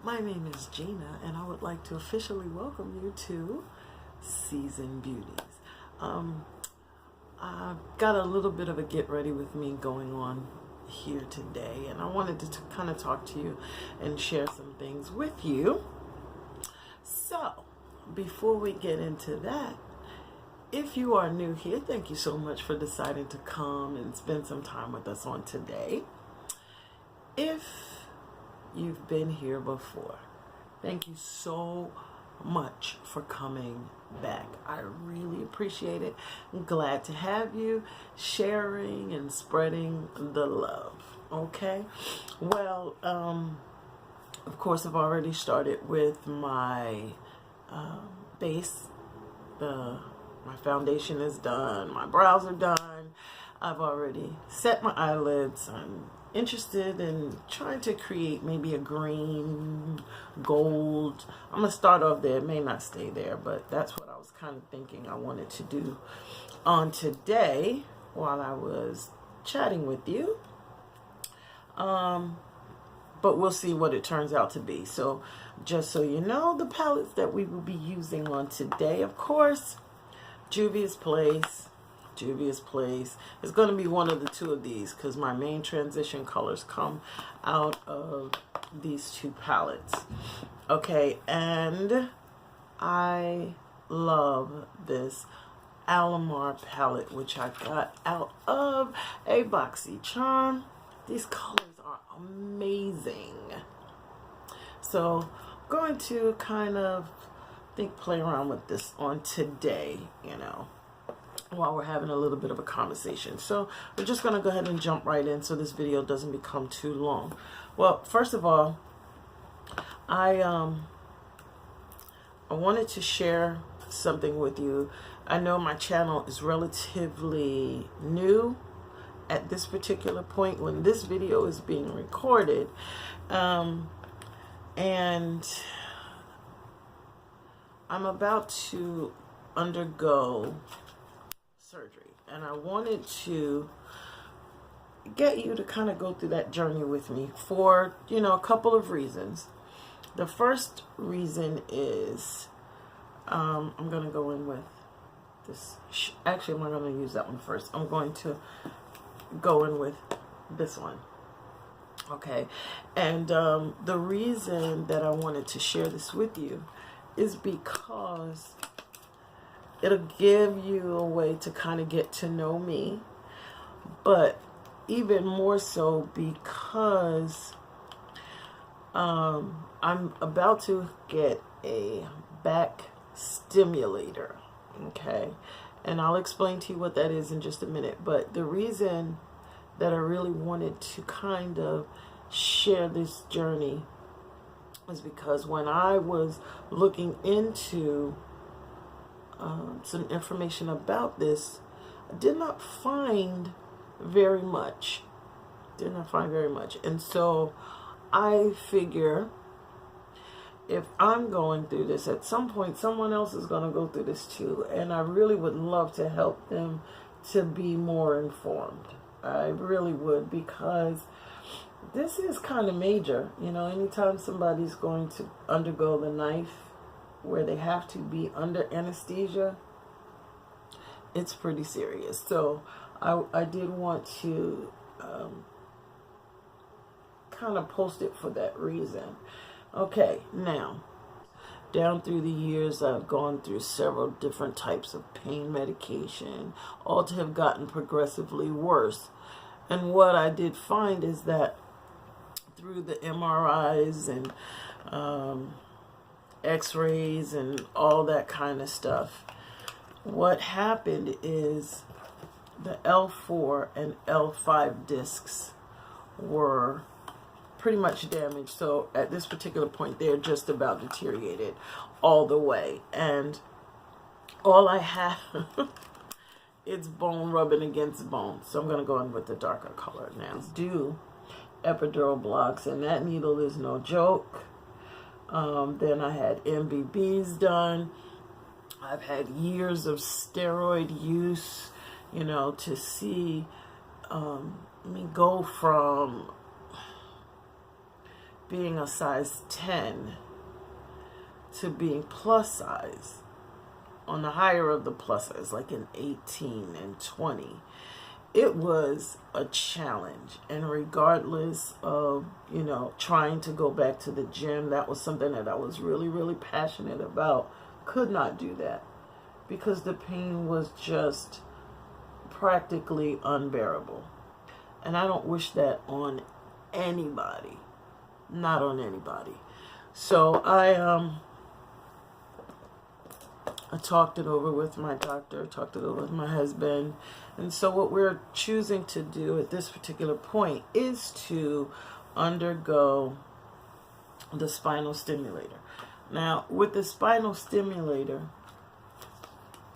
My name is Gina, and I would like to officially welcome you to Season Beauties. I've got a little bit of a get ready with me going on here today, and I wanted to kind of talk to you and share some things with you. So, before we get into that, if you are new here, thank you so much for deciding to come and spend some time with us on today. If you've been here before, thank you so much for coming back. I really appreciate it. I'm glad to have you sharing and spreading the love. Okay, well, of course, I've already started with my base. My foundation is done, my brows are done, I've already set my eyelids. I'm interested in trying to create maybe a green, gold. I'm going to start off there. It may not stay there, but that's what I was kind of thinking I wanted to do on today while I was chatting with you. But we'll see what it turns out to be. So just so you know, the palettes that we will be using on today, of course, Juvia's Place. Juvia's Place. It's going to be one of the two of these because my main transition colors come out of these two palettes. Okay, and I love this Alamar palette, which I got out of a boxy charm. These colors are amazing. So I'm going to kind of play around with this on today, while we're having a little bit of a conversation. So we're just going to go ahead and jump right in so this video doesn't become too long. Well, first of all, I wanted to share something with you. I know my channel is relatively new at this particular point when this video is being recorded, and I'm about to undergo surgery, and I wanted to get you to kind of go through that journey with me for a couple of reasons. The first reason is I'm going to go in with this. Actually, I'm not going to use that one first. I'm going to go in with this one. Okay, and the reason that I wanted to share this with you is because it'll give you a way to kind of get to know me, but even more so because I'm about to get a back stimulator, okay? And I'll explain to you what that is in just a minute. But the reason that I really wanted to kind of share this journey is because when I was looking into some information about this, I did not find very much. And so I figure if I'm going through this, at some point someone else is going to go through this too, and I really would love to help them to be more informed. I really would, because this is kind of major. Anytime somebody's going to undergo the knife where they have to be under anesthesia, it's pretty serious. So I did want to kind of post it for that reason. Okay, now, down through the years, I've gone through several different types of pain medication, all to have gotten progressively worse. And what I did find is that through the MRIs and X-rays and all that kind of stuff, what happened is the L4 and L5 discs were pretty much damaged. So at this particular point, they're just about deteriorated all the way. And all I have, it's bone rubbing against bone. So I'm going to go in with the darker color now. Do epidural blocks, and that needle is no joke. Then I had MBBs done. I've had years of steroid use, to see me go from being a size 10 to being plus size, on the higher of the plus size, like an 18 and 20, it was a challenge. And regardless of, you know, trying to go back to the gym, that was something that I was really, really passionate about. Could not do that because the pain was just practically unbearable. And I don't wish that on anybody. Not on anybody. So I talked it over with my doctor, talked it over with my husband. And so what we're choosing to do at this particular point is to undergo the spinal stimulator. Now, with the spinal stimulator,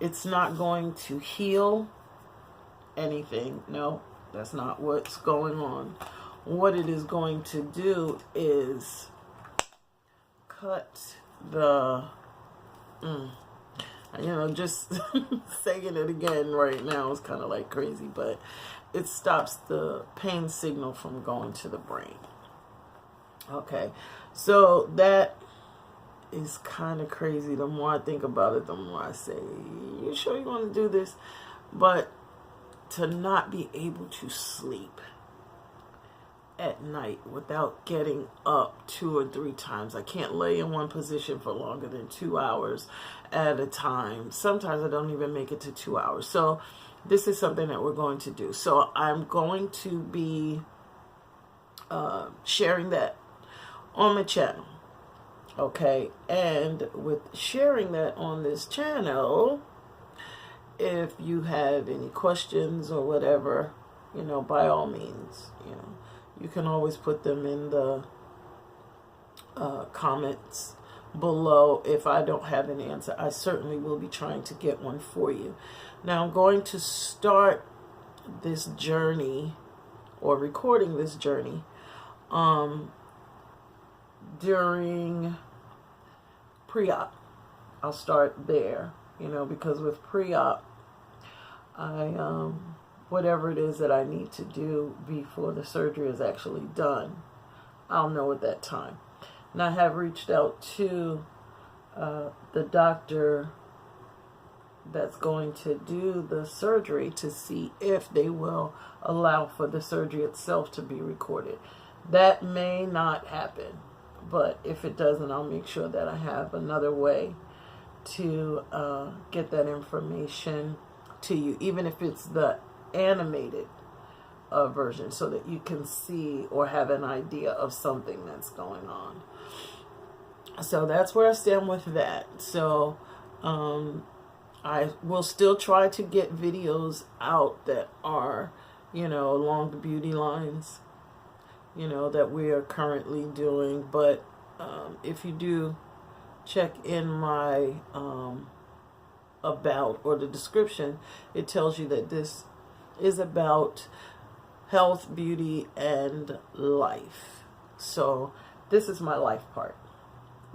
it's not going to heal anything. No, that's not what's going on. What it is going to do is cut the, you know, just saying it again right now is kind of like crazy, but it stops the pain signal from going to the brain. Okay, so that is kind of crazy. The more I think about it, the more I say, you sure you want to do this? But to not be able to sleep at night without getting up 2 or 3 times. I can't lay in one position for longer than 2 hours at a time. Sometimes I don't even make it to 2 hours. So this is something that we're going to do. So I'm going to be sharing that on my channel. Okay, and with sharing that on this channel, if you have any questions or whatever, you know, by all means, you know, you can always put them in the comments below. If I don't have an answer, I certainly will be trying to get one for you. Now, I'm going to start this journey, or recording this journey, during pre-op. I'll start there, you know, because with pre-op, I whatever it is that I need to do before the surgery is actually done, I'll know at that time. And I have reached out to the doctor that's going to do the surgery to see if they will allow for the surgery itself to be recorded. That may not happen, but if it doesn't, I'll make sure that I have another way to get that information to you, even if it's the animated version, so that you can see or have an idea of something that's going on. So that's where I stand with that. So I will still try to get videos out that are, you know, along the beauty lines, you know, that we are currently doing. But if you do check in my about, or the description, it tells you that this is about health, beauty, and life. So this is my life part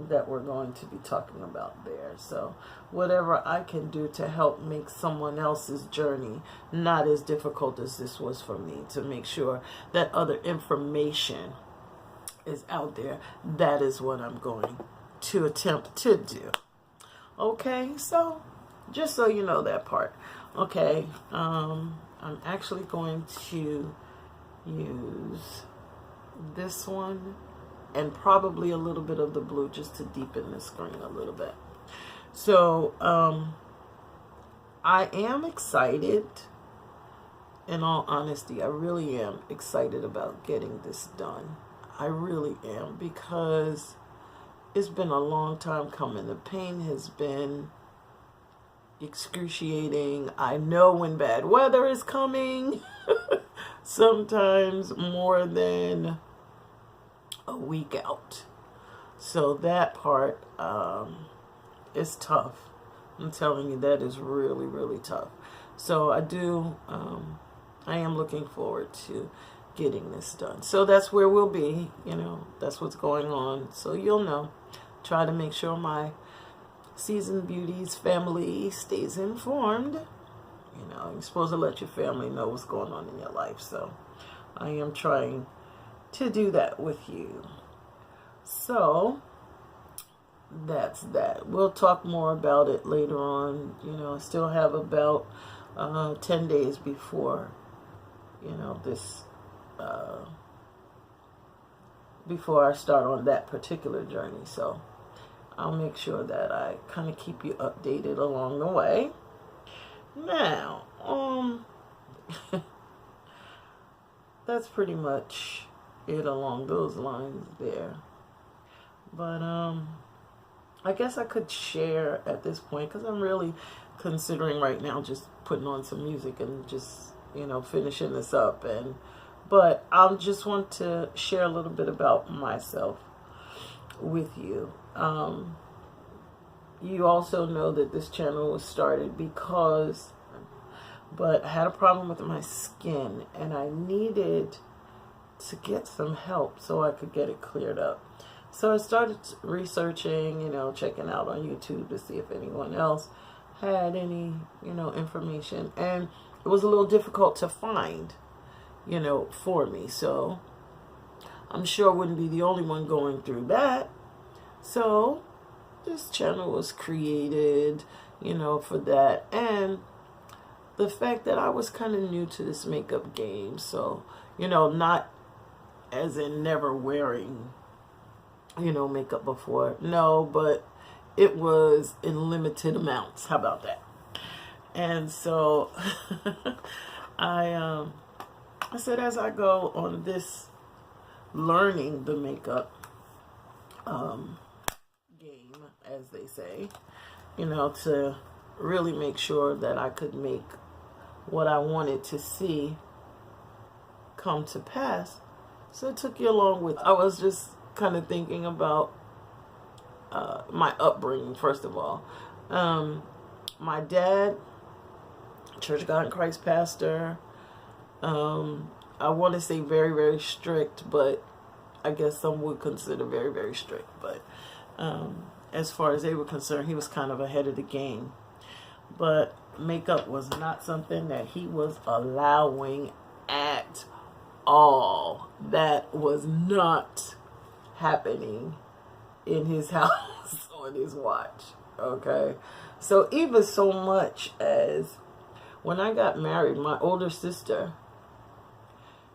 that we're going to be talking about there. So whatever I can do to help make someone else's journey not as difficult as this was for me, to make sure that other information is out there, that is what I'm going to attempt to do. Okay, so just so you know that part. Okay, I'm actually going to use this one and probably a little bit of the blue just to deepen the screen a little bit. So I am excited. In all honesty, I really am excited about getting this done. I really am, because it's been a long time coming. The pain has been excruciating. I know when bad weather is coming, sometimes more than a week out. So that part is tough. I'm telling you, that is really, really tough. So I am looking forward to getting this done. So that's where we'll be, you know, that's what's going on. So you'll know. Try to make sure my Seasoned Beauties family stays informed. You know, you're supposed to let your family know what's going on in your life. So I am trying to do that with you. So that's that. We'll talk more about it later on. You know, I still have about 10 days before, you know, this, before I start on that particular journey. So I'll make sure that I kind of keep you updated along the way. Now, that's pretty much it along those lines there. But, I guess I could share at this point, because I'm really considering right now just putting on some music and just, you know, finishing this up. But I just want to share a little bit about myself with you. You also know that this channel was started because, but I had a problem with my skin and I needed to get some help so I could get it cleared up. So I started researching, you know, checking out on YouTube to see if anyone else had any, you know, information. And it was a little difficult to find, you know, for me. So I'm sure I wouldn't be the only one going through that. So this channel was created, you know, for that. And the fact that I was kind of new to this makeup game. So, you know, not as in never wearing, you know, makeup before. No, but it was in limited amounts. How about that? And so I said, as I go on this learning the makeup game, as they say, you know, to really make sure that I could make what I wanted to see come to pass. So it took you along with, I was just kind of thinking about my upbringing, first of all. My dad, Church of God-in-Christ pastor, I want to say very, very strict, but I guess some would consider very, very strict. But as far as they were concerned, he was kind of ahead of the game. But makeup was not something that he was allowing at all. That was not happening in his house on his watch. Okay, so even so much as when I got married, my older sister,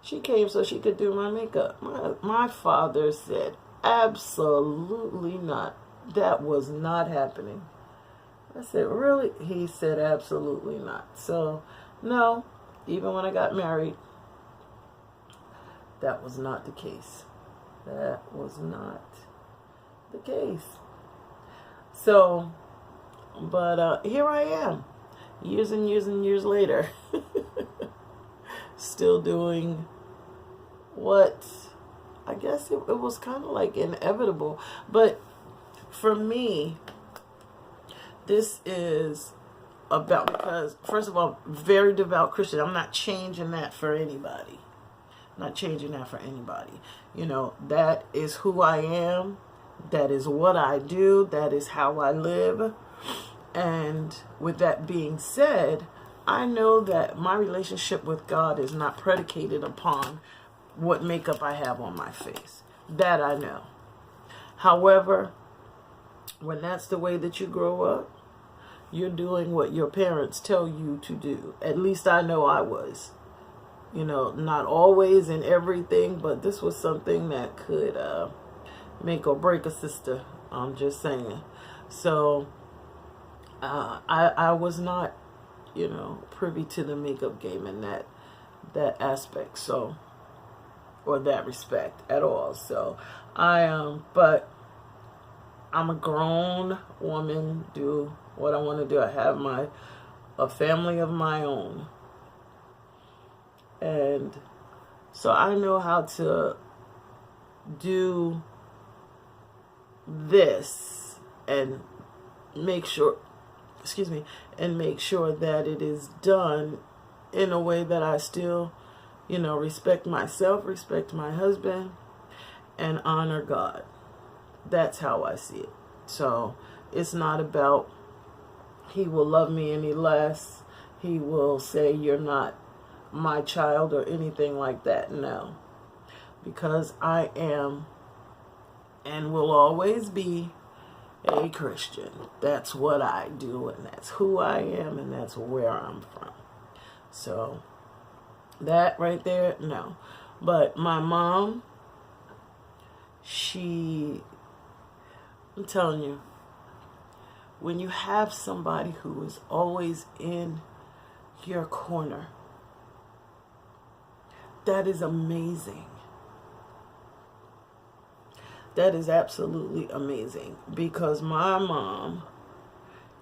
she came so she could do my makeup. My father said, absolutely not. That was not happening. I said, really? He said, absolutely not. So, no, even when I got married, that was not the case. That was not the case. So, but here I am, years and years and years later, still doing what I guess it was kind of like inevitable. But for me, this is about, because first of all, very devout Christian. I'm not changing that for anybody. Not changing that for anybody. You know, that is who I am. That is what I do. That is how I live. And with that being said, I know that my relationship with God is not predicated upon what makeup I have on my face. That I know. However, when that's the way that you grow up, you're doing what your parents tell you to do. At least I know I was. You know, not always in everything, but this was something that could make or break a sister. I'm just saying. So, I was not, you know, privy to the makeup game in that aspect. So, or that respect at all. So, but I'm a grown woman, do what I want to do. I have a family of my own. And so I know how to do this and make sure, and make sure that it is done in a way that I still, you know, respect myself, respect my husband, and honor God. That's how I see it. So it's not about he will love me any less. He will say you're not my child or anything like that. No. Because I am and will always be a Christian. That's what I do, and that's who I am, and that's where I'm from. So that right there, no. But my mom, I'm telling you, when you have somebody who is always in your corner, that is amazing. That is absolutely amazing, because my mom,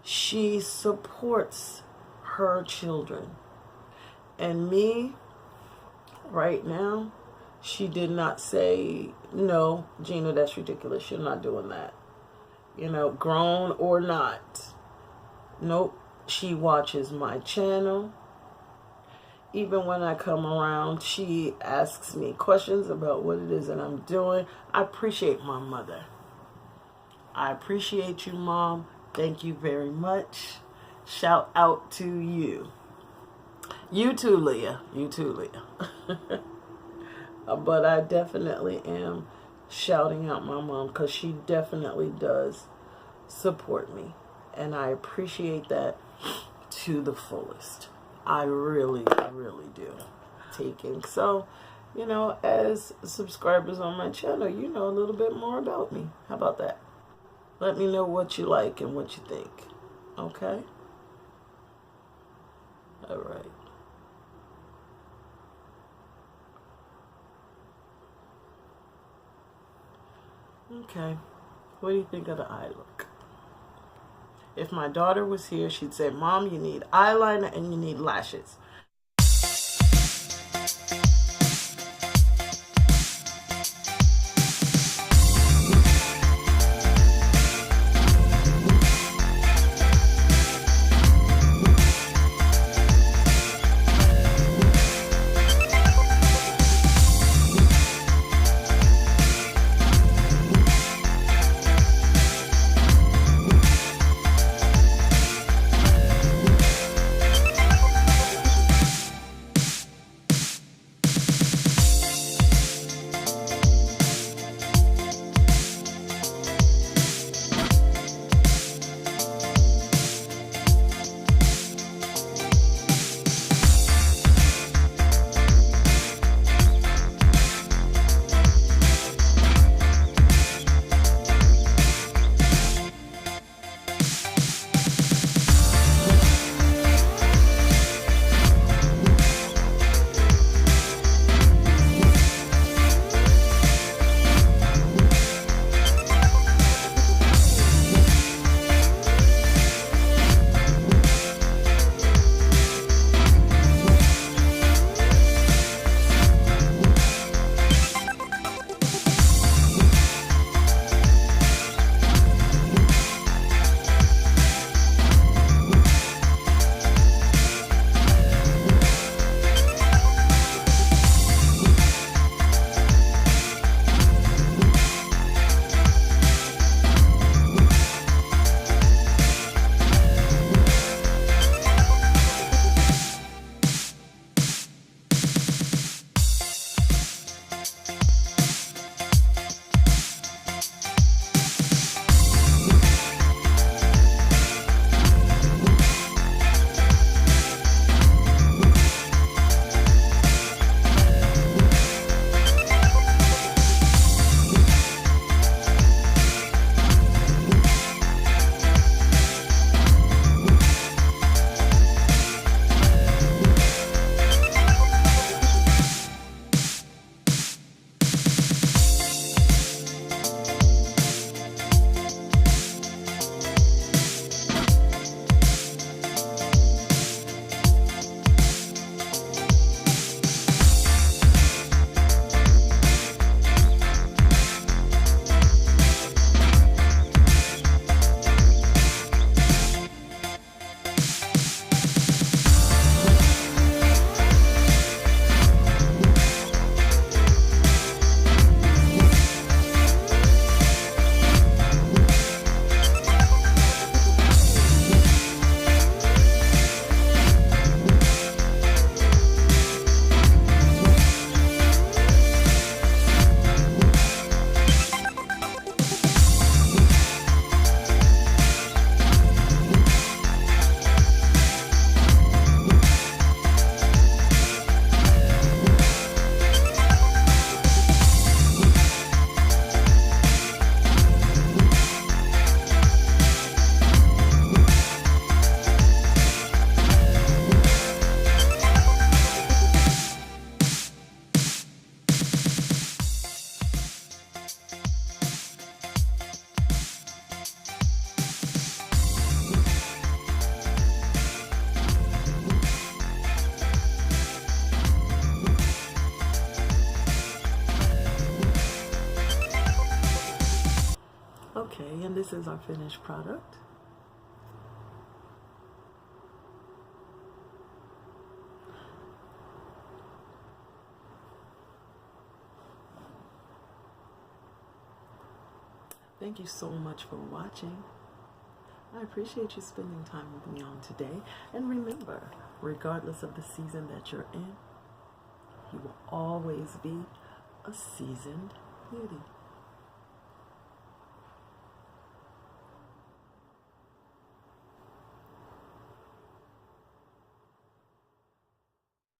she supports her children. And me, right now, she did not say, no, Gina, that's ridiculous. You're not doing that. You know, grown or not. Nope. She watches my channel. Even when I come around, she asks me questions about what it is that I'm doing. I appreciate my mother. I appreciate you, Mom. Thank you very much. Shout out to you. You too, Leah. You too, Leah. But I definitely am shouting out my mom, because she definitely does support me. And I appreciate that to the fullest. I really, really do. So, you know, as subscribers on my channel, you know a little bit more about me. How about that? Let me know what you like and what you think. Okay? All right. Okay. What do you think of the eye look? If my daughter was here, she'd say, Mom, you need eyeliner and you need lashes. Okay, and this is our finished product. Thank you so much for watching. I appreciate you spending time with me on today. And remember, regardless of the season that you're in, you will always be a seasoned beauty.